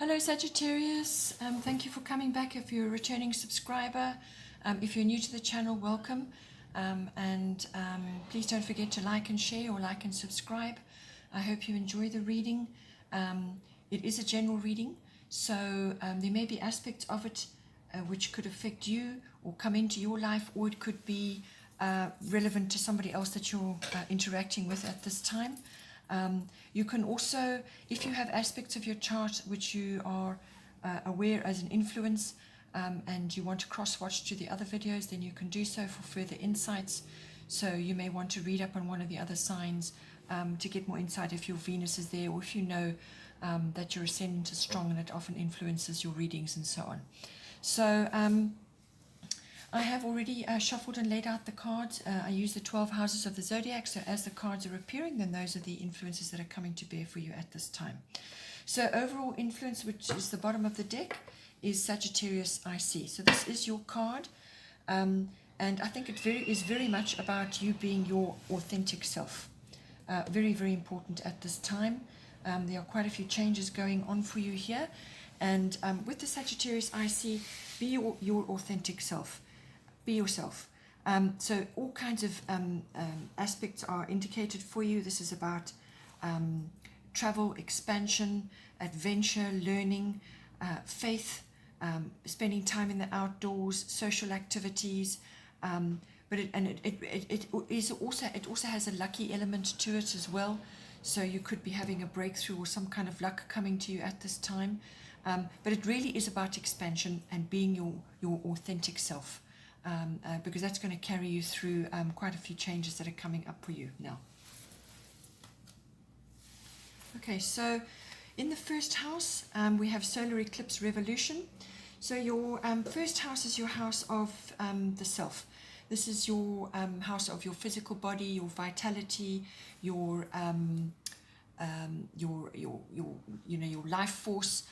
Hello Sagittarius, thank you for coming back. If you're a returning subscriber, if you're new to the channel, welcome, and please don't forget to like and share or like and subscribe. I hope you enjoy the reading. It is a general reading, so there may be aspects of it which could affect you or come into your life, or it could be relevant to somebody else that you're interacting with at this time. You can also, if you have aspects of your chart which you are aware as an influence, and you want to cross-watch to the other videos, then you can do so for further insights. So you may want to read up on one of the other signs to get more insight if your Venus is there, or if you know that your ascendant is strong, and it often influences your readings and so on. So I have already shuffled and laid out the cards. I use the 12 houses of the zodiac, so as the cards are appearing, then those are the influences that are coming to bear for you at this time. So overall influence, which is the bottom of the deck, is Sagittarius IC. So this is your card, and I think it is very much about you being your authentic self. Very, very important at this time. There are quite a few changes going on for you here, and with the Sagittarius IC, be your authentic self. Be yourself. So all kinds of aspects are indicated for you. This is about travel, expansion, adventure, learning, faith, spending time in the outdoors, social activities. But it also has a lucky element to it as well. So you could be having a breakthrough or some kind of luck coming to you at this time. But it really is about expansion and being your authentic self. Because that's going to carry you through quite a few changes that are coming up for you now. Okay, so in the first house, we have solar eclipse revolution. So your first house is your house of the self. This is your house of your physical body, your vitality, your life force.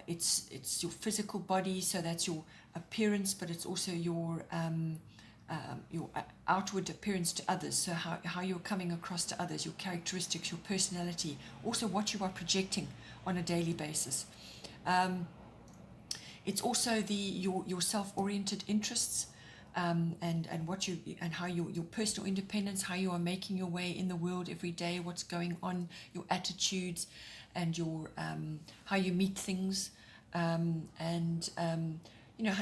It's your physical body, so that's your appearance, but it's also your outward appearance to others. So how you're coming across to others, your characteristics, your personality, also what you are projecting on a daily basis. It's also your self-oriented interests, and how your personal independence, how you are making your way in the world every day, what's going on, your attitudes, and your how you meet things,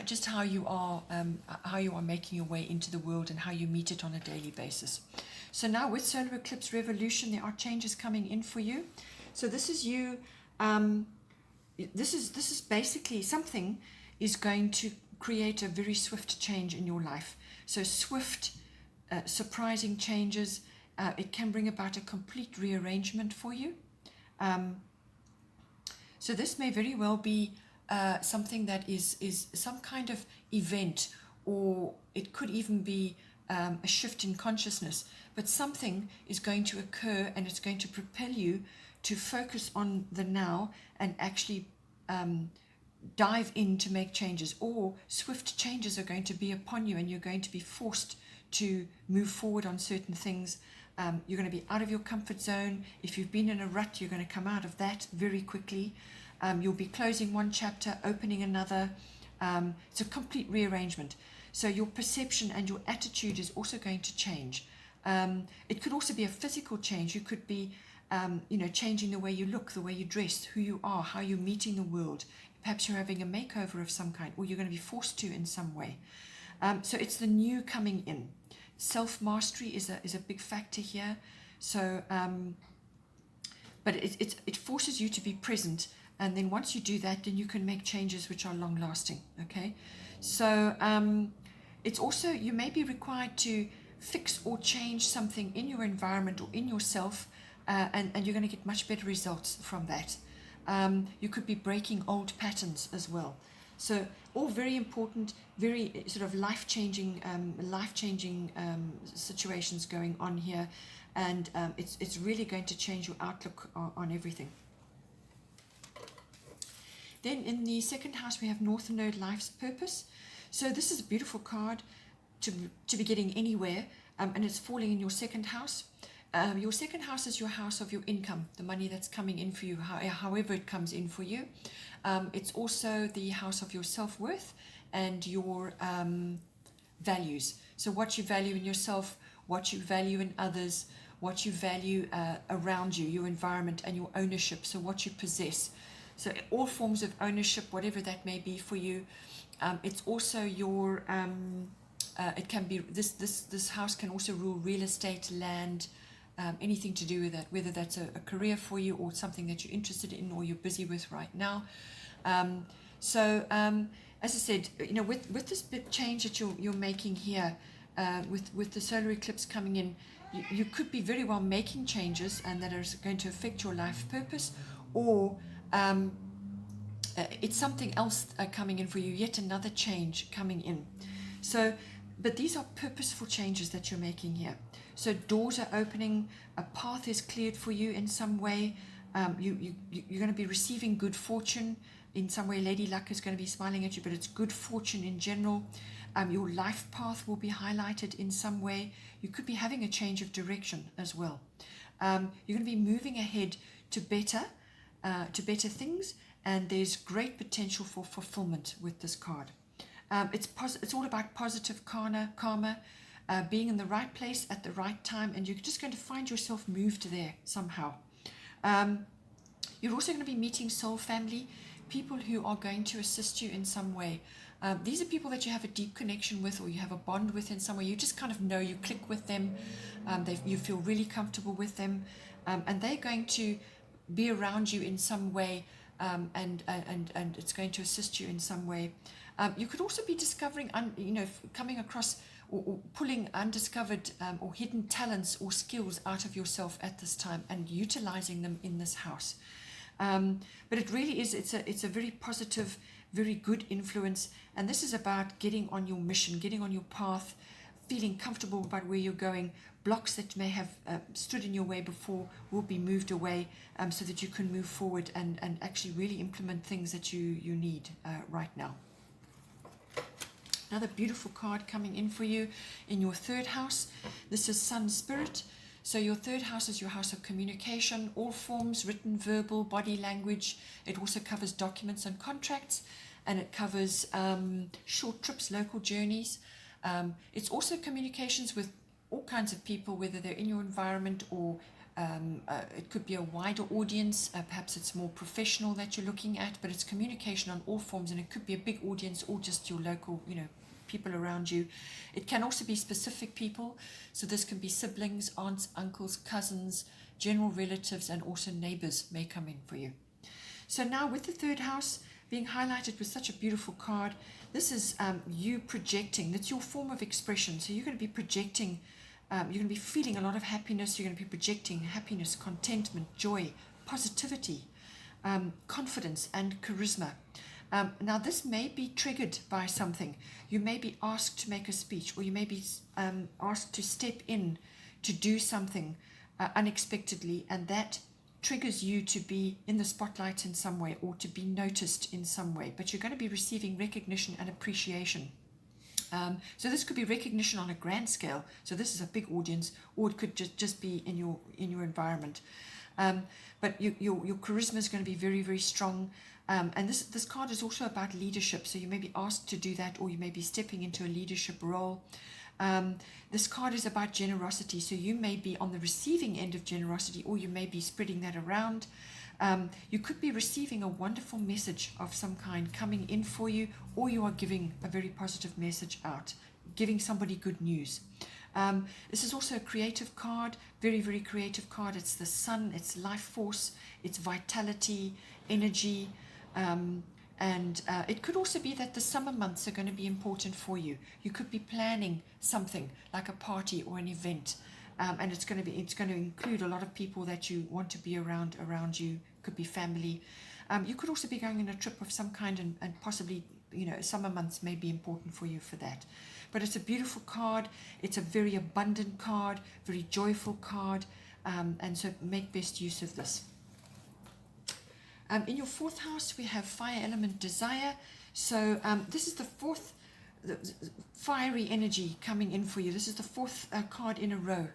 just how you are making your way into the world and how you meet it on a daily basis. So now with solar eclipse revolution, there are changes coming in for you. So this is you. This is basically something is going to create a very swift change in your life. So swift, surprising changes. It can bring about a complete rearrangement for you. So this may very well be something that is some kind of event, or it could even be a shift in consciousness, but something is going to occur, and it's going to propel you to focus on the now and actually dive in to make changes, or swift changes are going to be upon you and you're going to be forced to move forward on certain things. You're going to be out of your comfort zone. If you've been in a rut, you're going to come out of that very quickly. You'll be closing one chapter, opening another. It's a complete rearrangement. So your perception and your attitude is also going to change. It could also be a physical change. You could be changing the way you look, the way you dress, who you are, how you're meeting the world. Perhaps you're having a makeover of some kind, or you're going to be forced to in some way. So it's the new coming in. Self-mastery is a big factor here. So, but it forces you to be present, and then once you do that, then you can make changes which are long-lasting. Okay, so it's also, you may be required to fix or change something in your environment or in yourself, and you're going to get much better results from that. You could be breaking old patterns as well. So all very important, very sort of life-changing situations going on here, and it's really going to change your outlook on everything. Then in the second house, we have North Node, Life's Purpose. So this is a beautiful card to be getting anywhere, and it's falling in your second house. Your second house is your house of your income, the money that's coming in for you, however it comes in for you. It's also the house of your self-worth and your values. So what you value in yourself, what you value in others, what you value around you, your environment, and your ownership. So what you possess. So all forms of ownership, whatever that may be for you. It's also your, it can be, this house can also rule real estate, land, anything to do with that, whether that's a career for you or something that you're interested in or you're busy with right now. As I said, you know, with this big change that you're making here, with the solar eclipse coming in, you could be very well making changes and that are going to affect your life purpose, or it's something else coming in for you, yet another change coming in. So, but these are purposeful changes that you're making here. So doors are opening, a path is cleared for you in some way. You're going to be receiving good fortune in some way. Lady Luck is going to be smiling at you, but it's good fortune in general. Your life path will be highlighted in some way. You could be having a change of direction as well. You're going to be moving ahead to better things, and there's great potential for fulfillment with this card. It's all about positive karma, being in the right place at the right time, and you're just going to find yourself moved there somehow. You're also going to be meeting soul family, people who are going to assist you in some way. These are people that you have a deep connection with, or you have a bond with in some way. You just kind of know, you click with them, you feel really comfortable with them, and they're going to be around you in some way, and it's going to assist you in some way. You could also be discovering, coming across or pulling undiscovered or hidden talents or skills out of yourself at this time and utilizing them in this house. But it really is, it's a very positive, very good influence, and this is about getting on your mission, getting on your path, feeling comfortable about where you're going. Blocks that may have stood in your way before will be moved away, so that you can move forward and actually really implement things that you need right now. Another beautiful card coming in for you in your third house. This is Sun Spirit. So your third house is your house of communication, all forms, written, verbal, body language. It also covers documents and contracts, and it covers short trips, local journeys. It's also communications with all kinds of people, whether they're in your environment or it could be a wider audience. Perhaps it's more professional that you're looking at, but it's communication on all forms, and it could be a big audience or just your local, people around you. It can also be specific people, so this can be siblings, aunts, uncles, cousins, general relatives, and also neighbors may come in for you. So now with the third house being highlighted with such a beautiful card, this is you projecting. That's your form of expression. So you're going to be projecting, you're going to be feeling a lot of happiness. You're going to be projecting happiness, contentment, joy, positivity, confidence, and charisma. Now this may be triggered by something. You may be asked to make a speech, or you may be asked to step in to do something unexpectedly, and that triggers you to be in the spotlight in some way or to be noticed in some way. But you're going to be receiving recognition and appreciation. So this could be recognition on a grand scale. So this is a big audience, or it could just be in your environment. But your charisma is going to be very, very strong. And this card is also about leadership. So you may be asked to do that, or you may be stepping into a leadership role. This card is about generosity. So you may be on the receiving end of generosity, or you may be spreading that around. You could be receiving a wonderful message of some kind coming in for you, or you are giving a very positive message out, giving somebody good news. This is also a creative card, very, very creative card. It's the sun, it's life force, it's vitality, energy, and it could also be that the summer months are going to be important for you. You could be planning something like a party or an event, and it's going to include a lot of people that you want to be around you. Could be family. You could also be going on a trip of some kind, and possibly, summer months may be important for you for that. But it's a beautiful card. It's a very abundant card, very joyful card, and so make best use of this. In your fourth house, we have fire element desire. So this is the fourth fiery energy coming in for you. This is the fourth card in a row.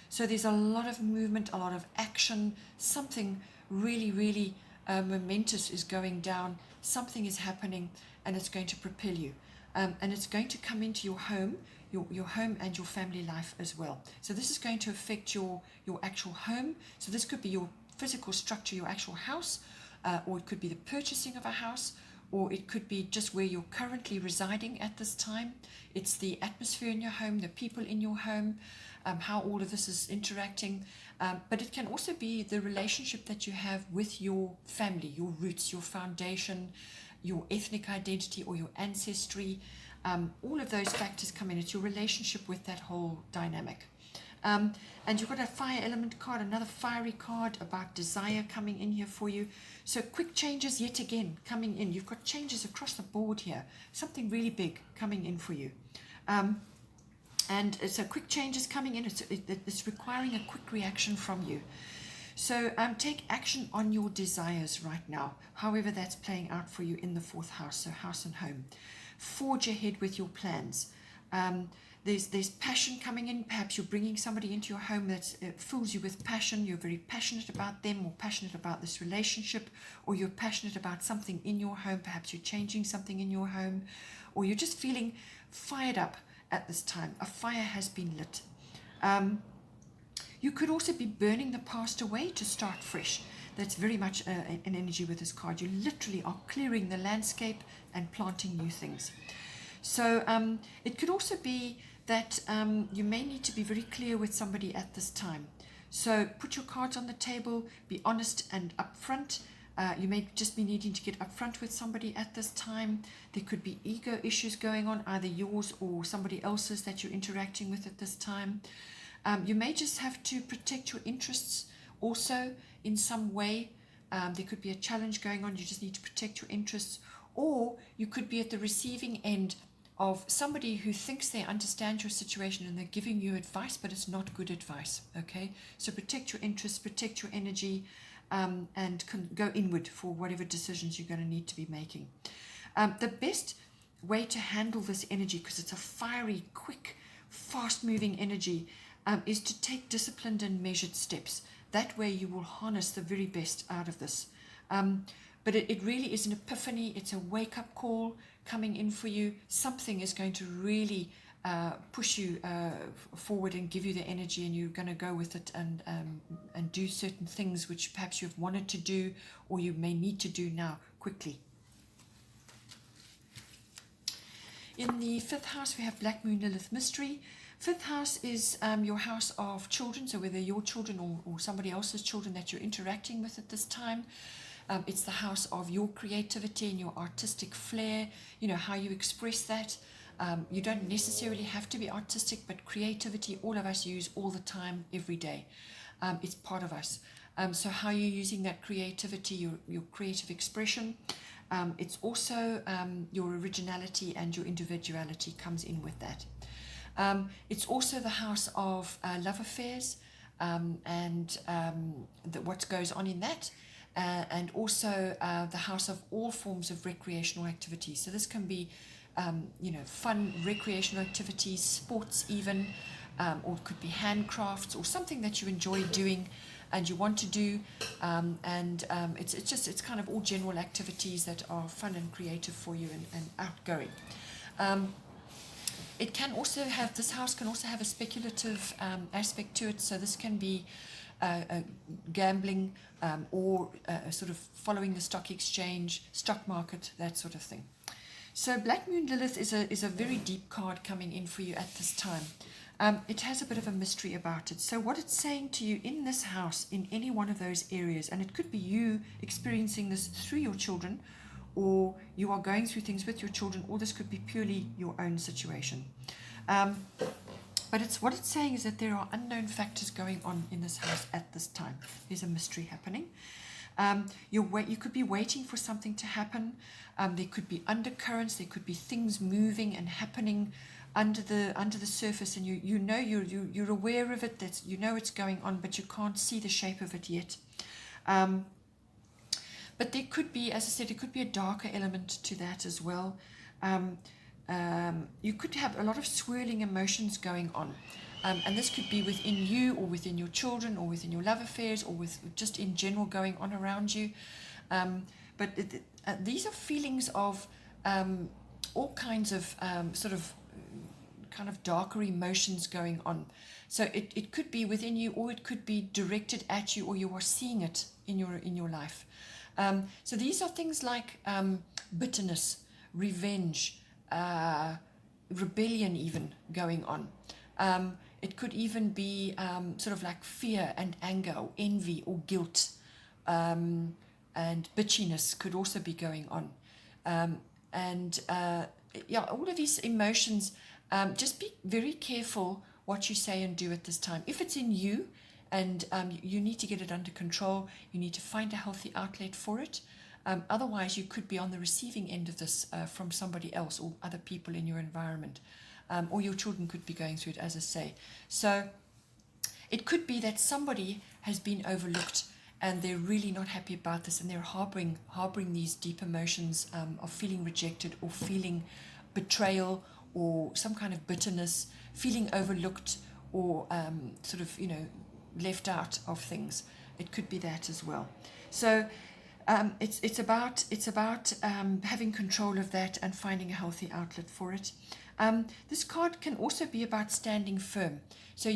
So there's a lot of movement, a lot of action, something really, really momentous is going down, something is happening, and it's going to propel you. And it's going to come into your home, your home and your family life as well. So this is going to affect your actual home. So this could be your physical structure, your actual house, or it could be the purchasing of a house, or it could be just where you're currently residing at this time. It's the atmosphere in your home, the people in your home, how all of this is interacting. But it can also be the relationship that you have with your family, your roots, your foundation, your ethnic identity or your ancestry. All of those factors come in. It's your relationship with that whole dynamic. And you've got a fire element card, another fiery card about desire coming in here for you. So quick changes yet again coming in. You've got changes across the board here. Something really big coming in for you. And so quick changes coming in. It's requiring a quick reaction from you. So take action on your desires right now, however that's playing out for you in the 4th house, so house and home. Forge ahead with your plans. There's passion coming in. Perhaps you're bringing somebody into your home that fills you with passion. You're very passionate about them, or passionate about this relationship, or you're passionate about something in your home. Perhaps you're changing something in your home, or you're just feeling fired up at this time. A fire has been lit. You could also be burning the past away to start fresh. That's very much an energy with this card. You literally are clearing the landscape and planting new things. So it could also be that you may need to be very clear with somebody at this time. So put your cards on the table, be honest and upfront. You may just be needing to get upfront with somebody at this time. There could be ego issues going on, either yours or somebody else's that you're interacting with at this time. You may just have to protect your interests also in some way. There could be a challenge going on. You just need to protect your interests. Or you could be at the receiving end of somebody who thinks they understand your situation and they're giving you advice, but it's not good advice. Okay, so protect your interests, protect your energy, and go inward for whatever decisions you're going to need to be making. The best way to handle this energy, because it's a fiery, quick, fast-moving energy, is to take disciplined and measured steps. That way you will harness the very best out of this. But it really is an epiphany. It's a wake-up call coming in for you. Something is going to really push you forward and give you the energy, and you're going to go with it and do certain things which perhaps you've wanted to do or you may need to do now quickly. In the 5th house, we have Black Moon Lilith Mystery. 5th house is your house of children, so whether your children or somebody else's children that you're interacting with at this time. It's the house of your creativity and your artistic flair, you know, how you express that. You don't necessarily have to be artistic, but creativity, all of us use all the time, every day. It's part of us. So how you're using that creativity, your creative expression. It's also your originality and your individuality comes in with that. It's also the house of love affairs and what goes on in that. And also the house of all forms of recreational activities. So this can be, fun recreational activities, sports even, or it could be handcrafts or something that you enjoy doing and you want to do. It's kind of all general activities that are fun and creative for you and outgoing. It can also have, this house can also have a speculative aspect to it. So this can be gambling or sort of following the stock exchange, stock market, that sort of thing. So Black Moon Lilith is a very deep card coming in for you at this time. It has a bit of a mystery about it. So what it's saying to you in this house, in any one of those areas, and it could be you experiencing this through your children, or you are going through things with your children, or this could be purely your own situation. But what it's saying is that there are unknown factors going on in this house at this time. There's a mystery happening. You could be waiting for something to happen. There could be undercurrents. There could be things moving and happening under the surface, and you're aware of it. That you know it's going on, but you can't see the shape of it yet. But there could be, as I said, it could be a darker element to that as well. You could have a lot of swirling emotions going on. And this could be within you or within your children or within your love affairs or with just in general going on around you. But these are feelings of all kinds of sort of kind of darker emotions going on. So it could be within you, or it could be directed at you, or you are seeing it in your life. So these are things like bitterness, revenge, rebellion even going on. It could even be sort of like fear and anger or envy or guilt, and bitchiness could also be going on. Yeah, all of these emotions, just be very careful what you say and do at this time. If it's in you and you need to get it under control, you need to find a healthy outlet for it. Otherwise, you could be on the receiving end of this from somebody else or other people in your environment. Or your children could be going through it, as I say. So it could be that somebody has been overlooked and they're really not happy about this, and they're harboring these deep emotions of feeling rejected or feeling betrayal or some kind of bitterness, feeling overlooked or sort of, left out of things. It could be that as well. So it's about having control of that and finding a healthy outlet for it. This card can also be about standing firm. So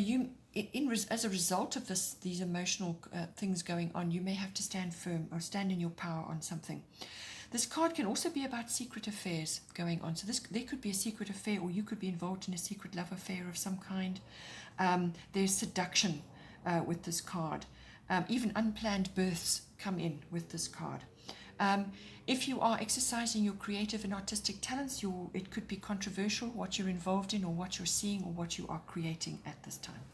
as a result of these emotional things going on, you may have to stand firm or stand in your power on something. This card can also be about secret affairs going on. So there could be a secret affair, or you could be involved in a secret love affair of some kind. There's seduction with this card. Even unplanned births come in with this card. If you are exercising your creative and artistic talents, it could be controversial what you're involved in or what you're seeing or what you are creating at this time.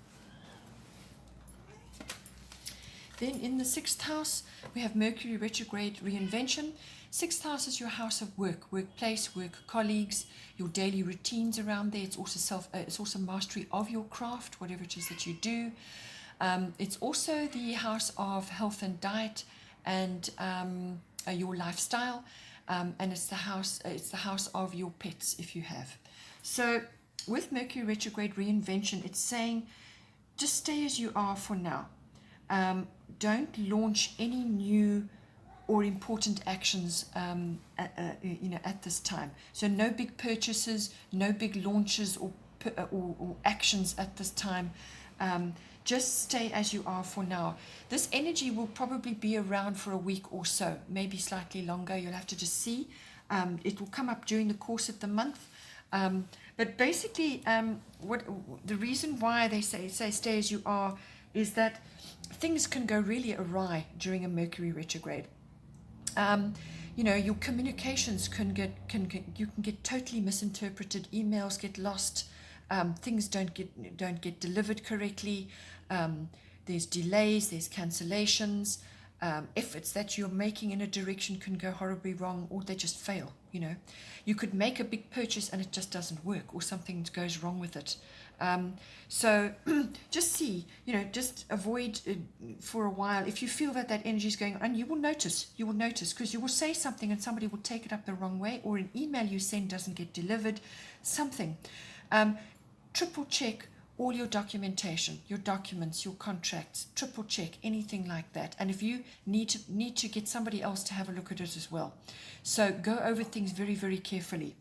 Then in the 6th house, we have Mercury retrograde reinvention. 6th house is your house of work, workplace, work colleagues, your daily routines around there. It's also mastery of your craft, whatever it is that you do. It's also the house of health and diet and your lifestyle, and it's the house of your pets if you have. So with Mercury retrograde reinvention, it's saying just stay as you are for now. Don't launch any new or important actions at this time. So no big purchases, no big launches or actions at this time. Just stay as you are for now. This energy will probably be around for a week or so, maybe slightly longer. You'll have to just see. It will come up during the course of the month. But basically, the reason why they say stay as you are is that things can go really awry during a Mercury retrograde. Your communications you can get totally misinterpreted. Emails get lost. Things don't get delivered correctly. There's delays, there's cancellations. Efforts that you're making in a direction can go horribly wrong, or they just fail. You could make a big purchase and it just doesn't work, or something goes wrong with it. So just see, just avoid for a while. If you feel that energy is going on, you will notice because you will say something and somebody will take it up the wrong way, or an email you send doesn't get delivered, something. Triple check all your documentation, your documents, your contracts. Triple check anything like that. And if you need to get somebody else to have a look at it as well. So go over things very, very carefully.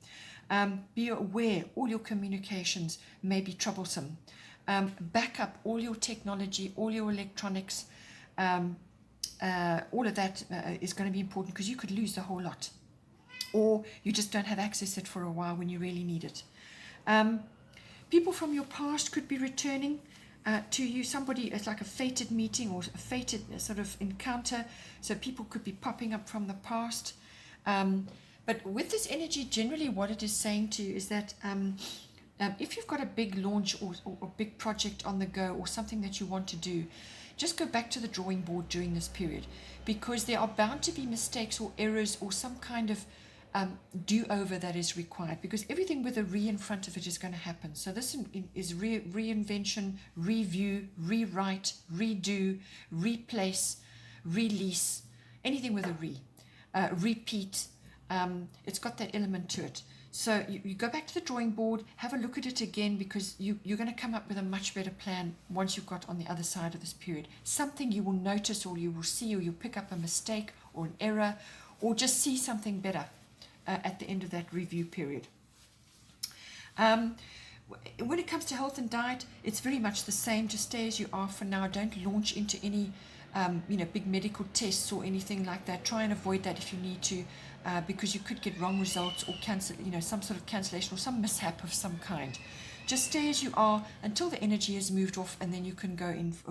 Be aware all your communications may be troublesome. Back up all your technology, all your electronics. All of that is going to be important, because you could lose the whole lot, or you just don't have access to it for a while when you really need it. People from your past could be returning to you. Somebody, it's like a fated meeting or a fated sort of encounter. So people could be popping up from the past. But with this energy, generally what it is saying to you is that if you've got a big launch or a big project on the go, or something that you want to do, just go back to the drawing board during this period, because there are bound to be mistakes or errors or some kind of do-over that is required, because everything with a re in front of it is going to happen. So this is reinvention, review, rewrite, redo, replace, release, anything with a repeat. It's got that element to it. So you go back to the drawing board, have a look at it again, because you're going to come up with a much better plan once you've got on the other side of this period. Something you will notice, or you will see, or you'll pick up a mistake or an error, or just see something better at the end of that review period. When it comes to health and diet, it's very much the same. Just stay as you are for now. Don't launch into any big medical tests or anything like that. Try and avoid that if you need to, because you could get wrong results or cancel, some sort of cancellation or some mishap of some kind. Just stay as you are until the energy has moved off, and then you can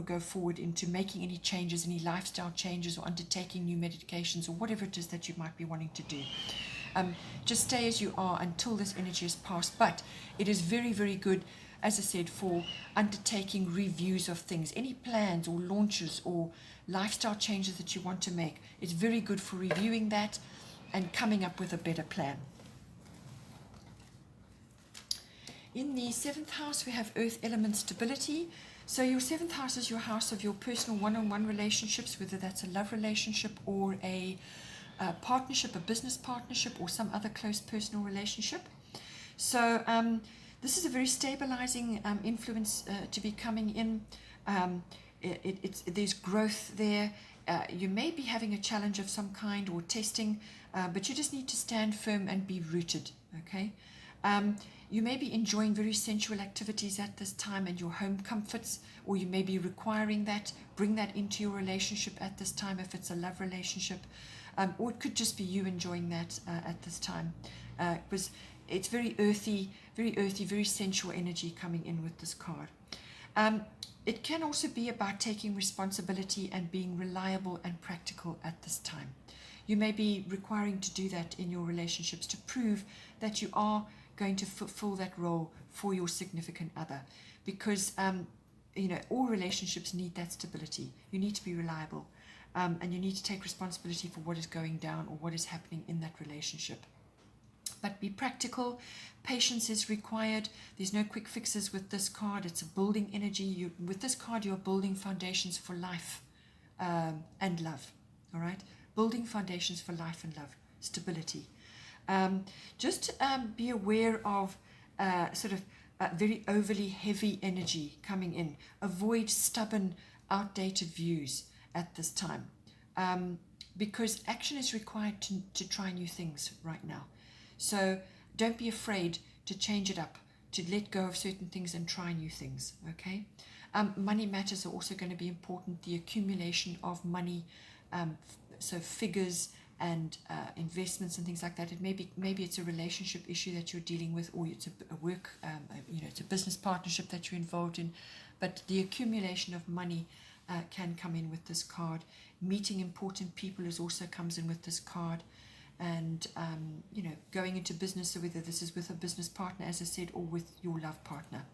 go forward into making any changes, any lifestyle changes, or undertaking new medications, or whatever it is that you might be wanting to do. Just stay as you are until this energy has passed. But it is very, very good, as I said, for undertaking reviews of things, any plans or launches or lifestyle changes that you want to make. It's very good for reviewing that and coming up with a better plan. In the 7th house, we have earth element stability. So your 7th house is your house of your personal one-on-one relationships, whether that's a love relationship or a partnership, a business partnership, or some other close personal relationship. So this is a very stabilizing influence to be coming in. There's growth there. You may be having a challenge of some kind or testing, but you just need to stand firm and be rooted, okay? You may be enjoying very sensual activities at this time and your home comforts, or you may be requiring that. Bring that into your relationship at this time if it's a love relationship. Or it could just be you enjoying that at this time. Because it's very earthy, very sensual energy coming in with this card. It can also be about taking responsibility and being reliable and practical at this time. You may be requiring to do that in your relationships to prove that you are going to fulfill that role for your significant other. Because, all relationships need that stability. You need to be reliable. And you need to take responsibility for what is going down or what is happening in that relationship. But be practical. Patience is required. There's no quick fixes with this card. It's a building energy. With this card, you're building foundations for life and love. All right? Building foundations for life and love. Stability. Just be aware of very overly heavy energy coming in. Avoid stubborn, outdated views at this time, because action is required to try new things right now. So don't be afraid to change it up, to let go of certain things and try new things, okay? Money matters are also going to be important. The accumulation of money, so figures and investments and things like that. It maybe it's a relationship issue that you're dealing with, or it's a work, it's a business partnership that you're involved in. But the accumulation of money can come in with this card. Meeting important people also comes in with this card. And, going into business, so whether this is with a business partner, as I said, or with your love partner.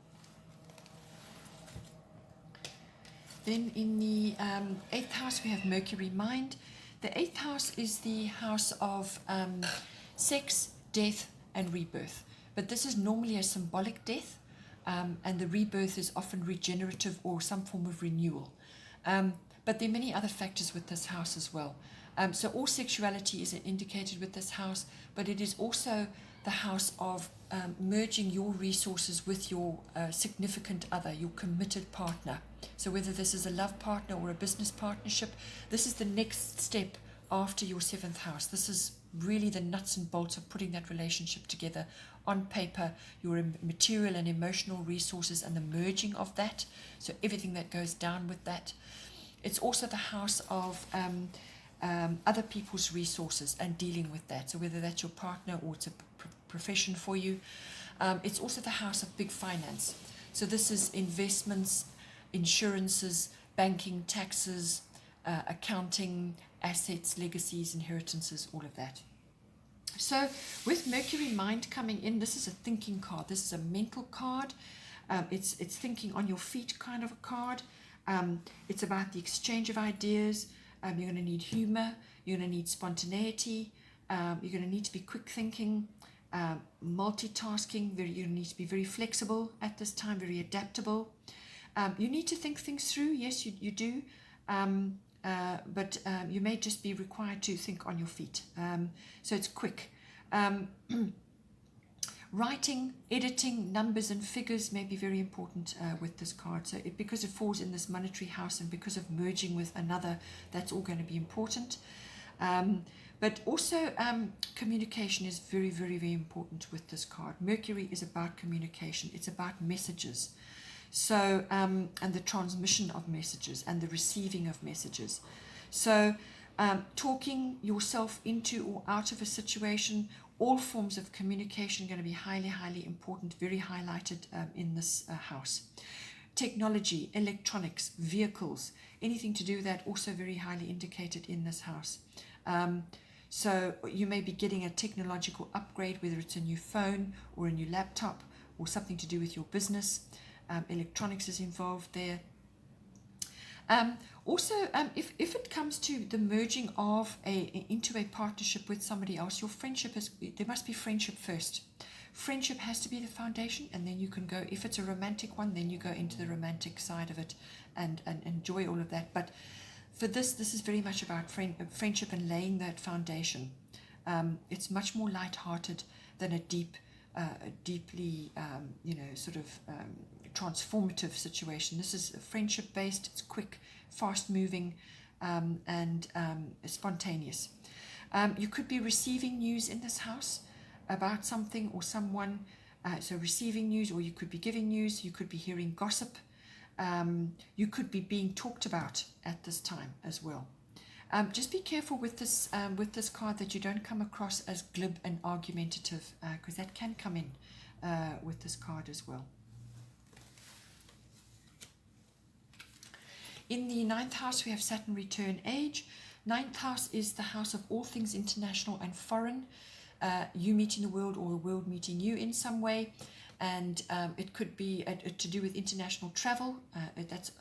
Then in the 8th house, we have Mercury Mind. The 8th house is the house of sex, death, and rebirth. But this is normally a symbolic death, and the rebirth is often regenerative or some form of renewal. But there are many other factors with this house as well. So all sexuality is indicated with this house, but it is also the house of merging your resources with your significant other, your committed partner. So whether this is a love partner or a business partnership, this is the next step after your 7th house. This is really the nuts and bolts of putting that relationship together on paper, your material and emotional resources and the merging of that. So everything that goes down with that. It's also the house of other people's resources and dealing with that. So whether that's your partner or it's a profession for you. It's also the house of big finance. So this is investments, insurances, banking, taxes, accounting, assets, legacies, inheritances, all of that. So with Mercury Mind coming in, this is a thinking card. This is a mental card. It's thinking on your feet kind of a card. It's about the exchange of ideas. You're going to need humor. You're going to need spontaneity. You're going to need to be quick thinking, multitasking. You're going to need to be very flexible at this time, very adaptable. You need to think things through. Yes, you do. But you may just be required to think on your feet. So it's quick. Writing, editing, numbers and figures may be very important with this card. So because it falls in this monetary house and because of merging with another, that's all going to be important. But also communication is very, very, very important with this card. Mercury is about communication. It's about messages. So, and the transmission of messages and the receiving of messages. So, talking yourself into or out of a situation, all forms of communication are going to be highly, highly important, very highlighted in this house. Technology, electronics, vehicles, anything to do with that, also very highly indicated in this house. So you may be getting a technological upgrade, whether it's a new phone or a new laptop or something to do with your business. Electronics is involved there. Also, if it comes to the merging of into a partnership with somebody else, your friendship there must be friendship first. Friendship has to be the foundation, and then you can go, if it's a romantic one, then you go into the romantic side of it and enjoy all of that. But for this is very much about friendship and laying that foundation. It's much more light-hearted than a deeply, sort of transformative situation. This is friendship-based. It's quick, fast-moving, and spontaneous. You could be receiving news in this house about something or someone. So receiving news, or you could be giving news. You could be hearing gossip. You could be being talked about at this time as well. Just be careful with this card that you don't come across as glib and argumentative, because that can come in with this card as well. In the 9th house, we have Saturn return age. 9th house is the house of all things international and foreign. You meeting the world or the world meeting you in some way. And it could be to do with international travel. That's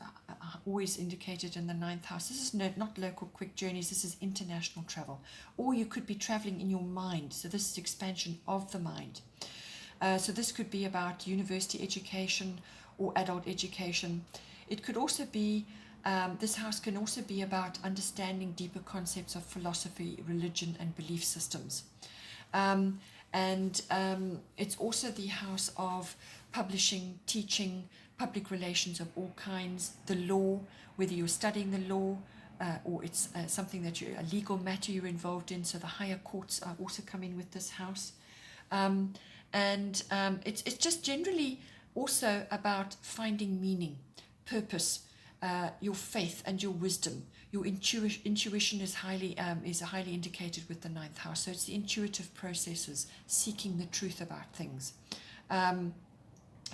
always indicated in the 9th house. This is not local quick journeys. This is international travel. Or you could be traveling in your mind. So this is expansion of the mind. So this could be about university education or adult education. It could also be, this house can also be about understanding deeper concepts of philosophy, religion, and belief systems. It's also the house of publishing, teaching, public relations of all kinds, the law, whether you're studying the law or it's something that a legal matter you're involved in. So the higher courts are also coming with this house. It's just generally also about finding meaning, purpose, your faith and your wisdom. Your intuition is highly indicated with the 9th house. So it's the intuitive processes, seeking the truth about things.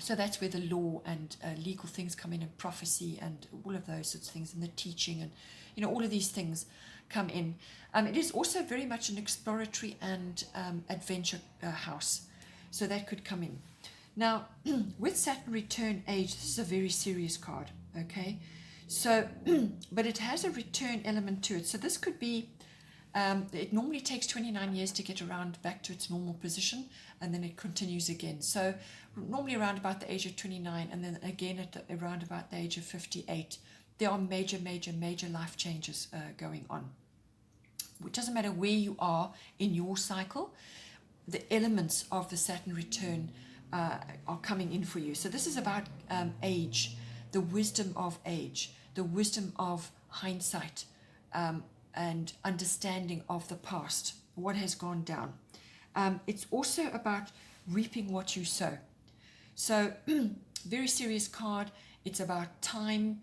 So that's where the law and legal things come in, and prophecy and all of those sorts of things, and the teaching and all of these things come in. It is also very much an exploratory and adventure house. So that could come in. Now, with Saturn return age, this is a very serious card, okay? So, but it has a return element to it. So this could be, it normally takes 29 years to get around back to its normal position, and then it continues again. So normally around about the age of 29, and then again at around about the age of 58, there are major, major, major life changes going on. It doesn't matter where you are in your cycle, the elements of the Saturn return are coming in for you. So this is about age, the wisdom of age, the wisdom of hindsight, and understanding of the past, what has gone down. It's also about reaping what you sow. So very serious card. It's about time.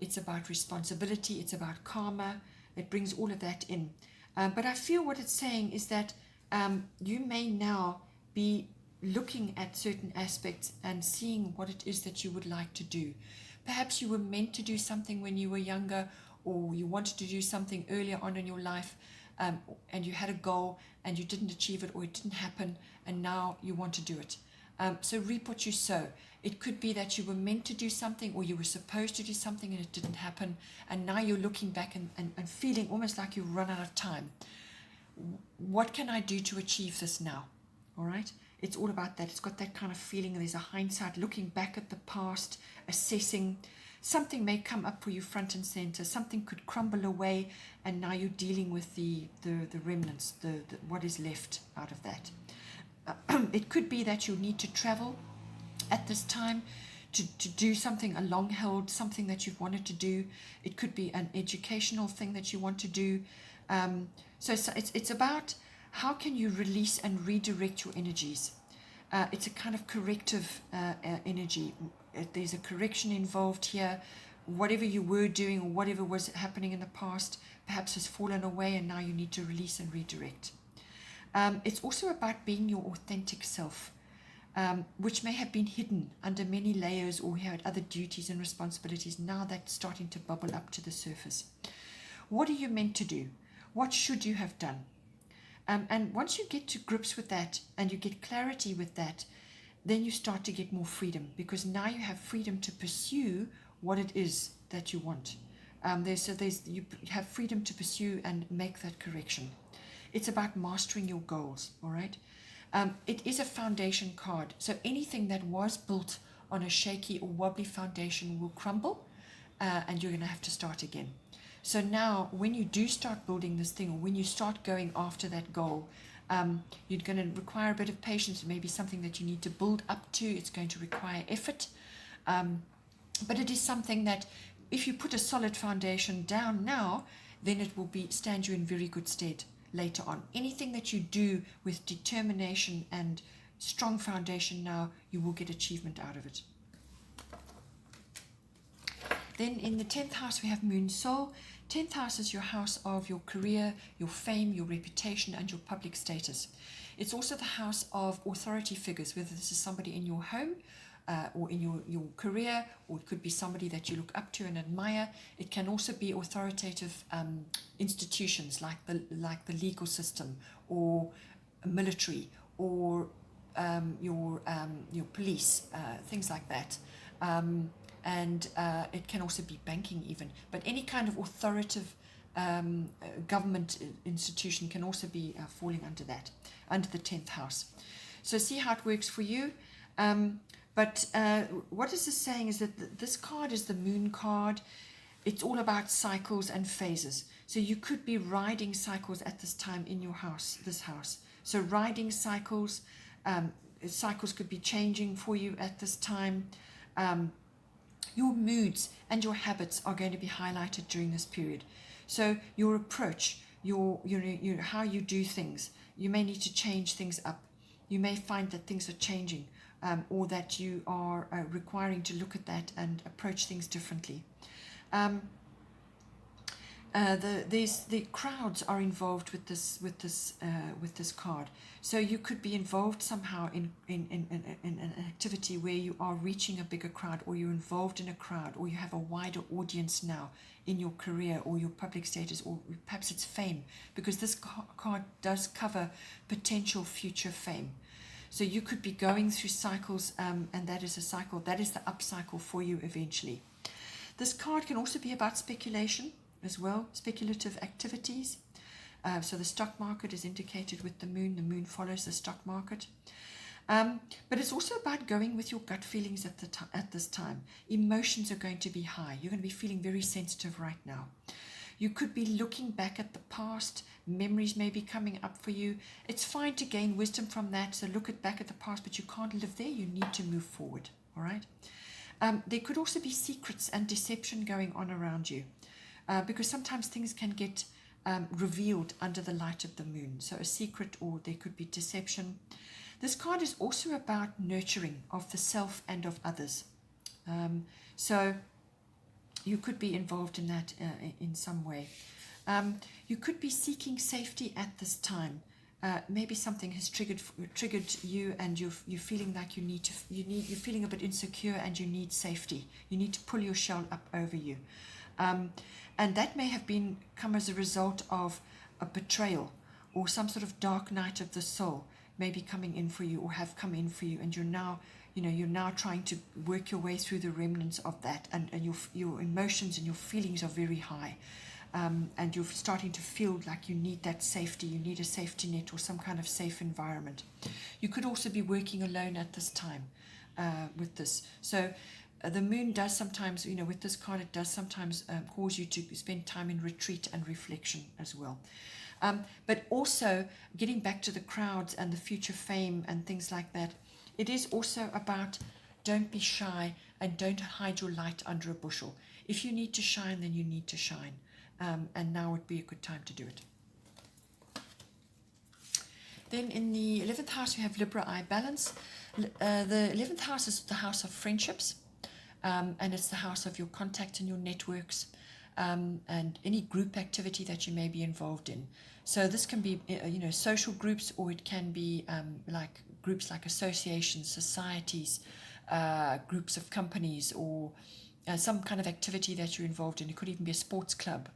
It's about responsibility. It's about karma. It brings all of that in. But I feel what it's saying is that you may now be looking at certain aspects and seeing what it is that you would like to do. Perhaps you were meant to do something when you were younger, or you wanted to do something earlier on in your life, and you had a goal and you didn't achieve it, or it didn't happen, and now you want to do it. So reap what you sow. It could be that you were meant to do something, or you were supposed to do something and it didn't happen, and now you're looking back and feeling almost like you've run out of time. What can I do to achieve this now? All right? It's all about that. It's got that kind of feeling. There's a hindsight, looking back at the past, assessing. Something may come up for you front and center. Something could crumble away, and now you're dealing with the remnants, the what is left out of that. It could be that you need to travel at this time to do something, a long-held something that you've wanted to do. It could be an educational thing that you want to do. So it's about how can you release and redirect your energies. It's a kind of corrective energy. There's a correction involved here. Whatever you were doing or whatever was happening in the past perhaps has fallen away, and now you need to release and redirect. It's also about being your authentic self, which may have been hidden under many layers or had other duties and responsibilities. Now that's starting to bubble up to the surface. What are you meant to do? What should you have done? And once you get to grips with that and you get clarity with that, then you start to get more freedom, because now you have freedom to pursue what it is that you want. You have freedom to pursue and make that correction. It's about mastering your goals, all right? It is a foundation card, so anything that was built on a shaky or wobbly foundation will crumble, and you're going to have to start again. So now when you do start building this thing, or when you start going after that goal, you're going to require a bit of patience. It may be something that you need to build up to. It's going to require effort, but it is something that if you put a solid foundation down now, then it will stand you in very good stead later on. Anything that you do with determination and strong foundation now, you will get achievement out of it. Then in the 10th house, we have Moon Soul. 10th house is your house of your career, your fame, your reputation, and your public status. It's also the house of authority figures, whether this is somebody in your home or in your career, or it could be somebody that you look up to and admire. It can also be authoritative institutions like the legal system, or military, or your police, things like that. And it can also be banking even, but any kind of authoritative government institution can also be falling under that, under the 10th house. So see how it works for you. But what is this saying is that this card is the Moon card. It's all about cycles and phases. So you could be riding cycles at this time in your house, this house. So riding cycles, cycles could be changing for you at this time. Your moods and your habits are going to be highlighted during this period. So your approach, how you do things, you may need to change things up. You may find that things are changing, or that you are requiring to look at that and approach things differently. The crowds are involved with this card. So you could be involved somehow in an activity where you are reaching a bigger crowd, or you're involved in a crowd, or you have a wider audience now in your career or your public status, or perhaps it's fame, because this card does cover potential future fame. So you could be going through cycles, and that is a cycle, that is the up cycle for you eventually. This card can also be about speculation as well, speculative activities. So the stock market is indicated with the moon follows the stock market. But it's also about going with your gut feelings at this time. Emotions are going to be high. You're going to be feeling very sensitive right now. You could be looking back at the past. Memories may be coming up for you. It's fine to gain wisdom from that. So look back at the past, but you can't live there. You need to move forward. All right. There could also be secrets and deception going on around you, because sometimes things can get revealed under the light of the moon. So a secret, or there could be deception. This card is also about nurturing of the self and of others. So you could be involved in that in some way. You could be seeking safety at this time. Maybe something has triggered you, and you're feeling like you're feeling a bit insecure, and you need safety. You need to pull your shell up over you, and that may have come as a result of a betrayal, or some sort of dark night of the soul may be coming in for you, or have come in for you, and you're now trying to work your way through the remnants of that, and your emotions and your feelings are very high. And you're starting to feel like you need that safety, you need a safety net or some kind of safe environment. You could also be working alone at this time with this. So the moon does sometimes, with this card, it does sometimes cause you to spend time in retreat and reflection as well. But also getting back to the crowds and the future fame and things like that, it is also about don't be shy and don't hide your light under a bushel. If you need to shine, then you need to shine. And now would be a good time to do it. Then in the 11th house, we have Libra eye balance. The 11th house is the house of friendships, and it's the house of your contact and your networks, and any group activity that you may be involved in. So this can be, social groups, or it can be like groups like associations, societies, groups of companies, or some kind of activity that you're involved in. It could even be a sports club.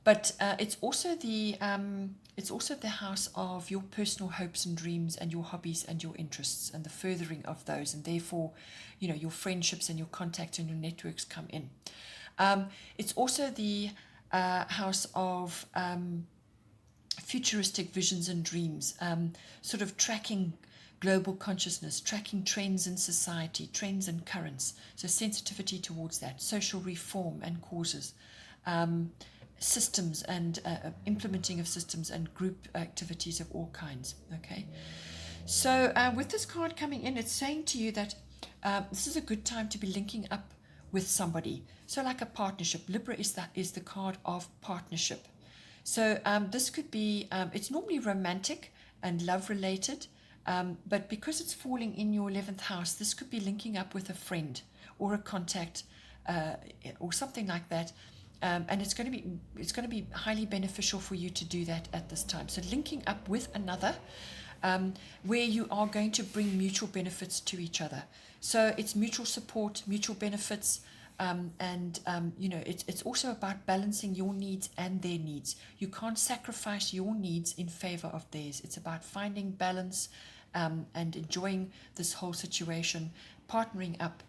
But it's also the house of your personal hopes and dreams and your hobbies and your interests and the furthering of those, and therefore, your friendships and your contacts and your networks come in. It's also the house of futuristic visions and dreams, sort of tracking global consciousness, tracking trends in society, trends and currents. So sensitivity towards that, social reform and causes. Systems and implementing of systems and group activities of all kinds. Okay, so with this card coming in, it's saying to you that this is a good time to be linking up with somebody. So like a partnership. Libra is the card of partnership. So this could be, it's normally romantic and love related, but because it's falling in your 11th house, this could be linking up with a friend or a contact or something like that. And it's going to be highly beneficial for you to do that at this time. So linking up with another, where you are going to bring mutual benefits to each other. So it's mutual support, mutual benefits, it's also about balancing your needs and their needs. You can't sacrifice your needs in favor of theirs. It's about finding balance and enjoying this whole situation, partnering up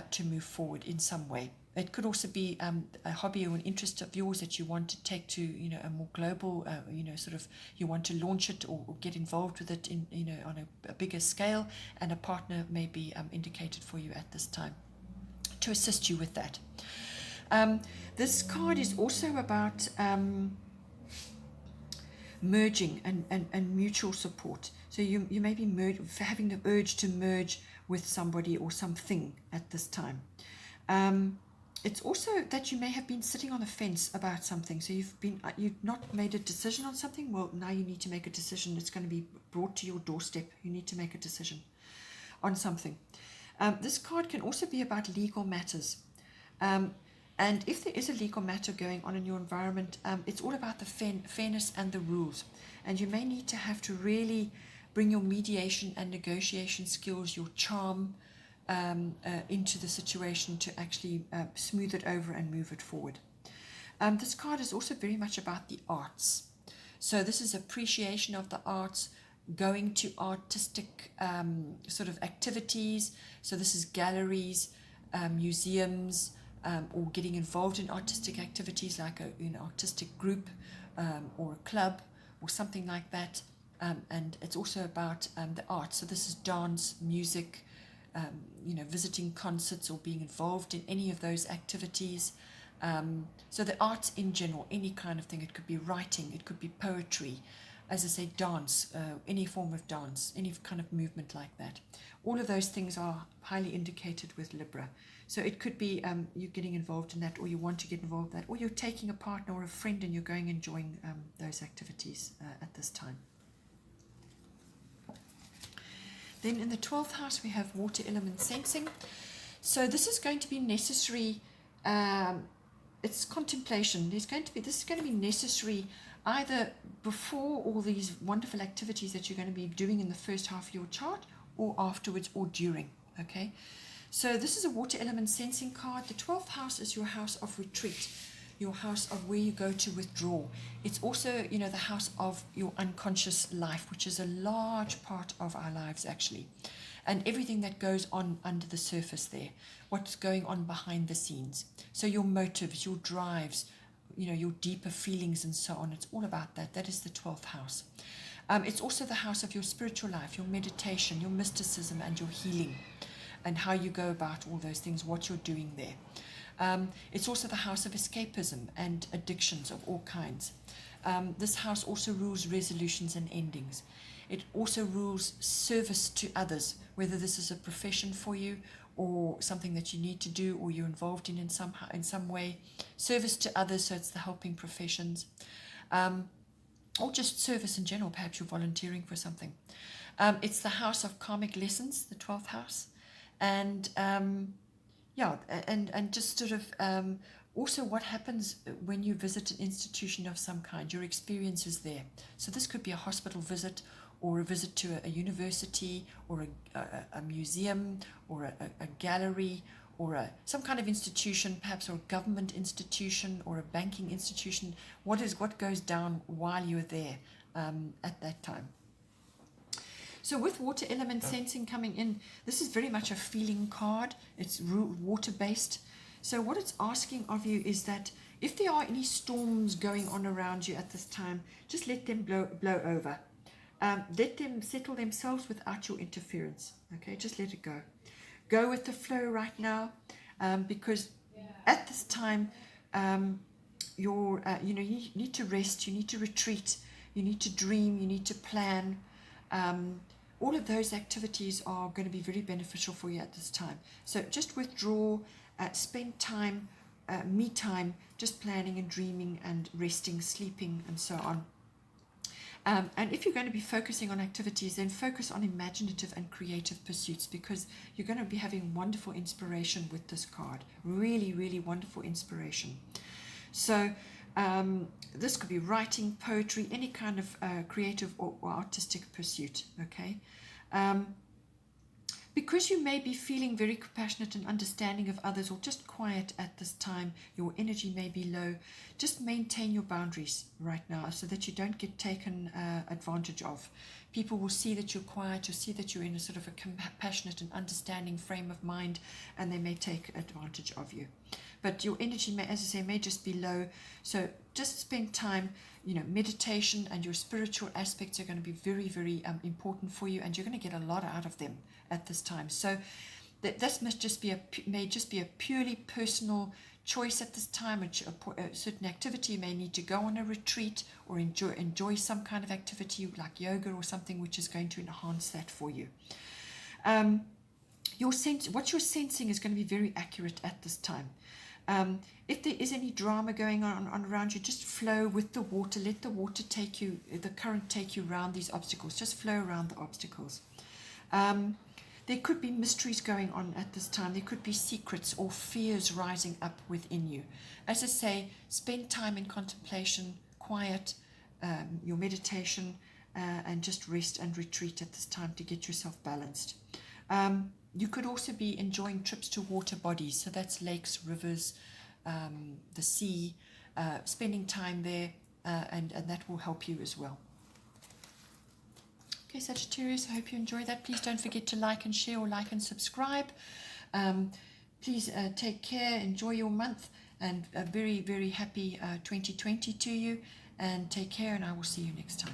to move forward in some way. It could also be a hobby or an interest of yours that you want to take to, a more global, you want to launch it or get involved with it in, on a bigger scale, and a partner may be indicated for you at this time to assist you with that. This card is also about merging and mutual support. So you may be having the urge to merge with somebody or something at this time. It's also that you may have been sitting on the fence about something. So you've not made a decision on something. Well, now you need to make a decision. It's going to be brought to your doorstep. You need to make a decision on something. This card can also be about legal matters. And if there is a legal matter going on in your environment, it's all about the fairness and the rules. And you may need to have to really bring your mediation and negotiation skills, your charm, into the situation to actually smooth it over and move it forward. This card is also very much about the arts. So this is appreciation of the arts, going to artistic sort of activities. So this is galleries, museums, or getting involved in artistic activities like an artistic group or a club or something like that. And it's also about the arts. So this is dance, music, visiting concerts or being involved in any of those activities. So the arts in general, any kind of thing. It could be writing, it could be poetry, as I say, dance, any form of dance, any kind of movement like that. All of those things are highly indicated with Libra. So it could be you getting involved in that, or you want to get involved in that, or you're taking a partner or a friend and you're going enjoying those activities at this time. Then in the 12th house, we have water element sensing. So this is going to be necessary. It's contemplation. This is going to be necessary either before all these wonderful activities that you're going to be doing in the first half of your chart, or afterwards, or during. Okay. So this is a water element sensing card. The 12th house is your house of retreat, your house of where you go to withdraw. It's also, the house of your unconscious life, which is a large part of our lives actually. And everything that goes on under the surface there, what's going on behind the scenes. So your motives, your drives, your deeper feelings and so on. It's all about that. That is the 12th house. It's also the house of your spiritual life, your meditation, your mysticism and your healing, and how you go about all those things, what you're doing there. It's also the house of escapism and addictions of all kinds. This house also rules resolutions and endings. It also rules service to others, whether this is a profession for you or something that you need to do or you're involved in some way. Service to others, so it's the helping professions. or just service in general. Perhaps you're volunteering for something. It's the house of karmic lessons, the 12th house. And yeah, and just sort of also what happens when you visit an institution of some kind, your experiences there. So this could be a hospital visit, or a visit to a university, or a museum, or a gallery, or some kind of institution, perhaps, or a government institution, or a banking institution. What goes down while you're there at that time. So with water element sensing coming in, this is very much a feeling card. It's water based. So what it's asking of you is that if there are any storms going on around you at this time, just let them blow over. Let them settle themselves without your interference. Okay, just let it go. Go with the flow right now, because at this time, you need to rest, you need to retreat, you need to dream, you need to plan. All of those activities are going to be very beneficial for you at this time. So just withdraw, spend time, me time, just planning and dreaming and resting, sleeping, and so on. And if you're going to be focusing on activities, then focus on imaginative and creative pursuits, because you're going to be having wonderful inspiration with this card. Really, really wonderful inspiration. So this could be writing, poetry, any kind of creative or artistic pursuit, okay? Because you may be feeling very compassionate and understanding of others, or just quiet at this time, your energy may be low, just maintain your boundaries right now so that you don't get taken advantage of. People will see that you're quiet, you'll see that you're in a sort of a compassionate and understanding frame of mind, and they may take advantage of you. But your energy may, as I say, may just be low. So just spend time, meditation and your spiritual aspects are going to be very, very important for you, and you're going to get a lot out of them at this time. So this may just be a purely personal choice at this time. A certain activity, you may need to go on a retreat or enjoy some kind of activity like yoga or something which is going to enhance that for you. What you're sensing is going to be very accurate at this time. If there is any drama going on around you, just flow with the water. Let the water the current take you around these obstacles. Just flow around the obstacles. There could be mysteries going on at this time. There could be secrets or fears rising up within you. As I say, spend time in contemplation, quiet, your meditation, and just rest and retreat at this time to get yourself balanced. You could also be enjoying trips to water bodies. So that's lakes, rivers, the sea, spending time there, and that will help you as well. Okay, Sagittarius, I hope you enjoy that. Please don't forget to like and share, or like and subscribe. Please take care, enjoy your month, and a very, very happy 2020 to you. And take care, and I will see you next time.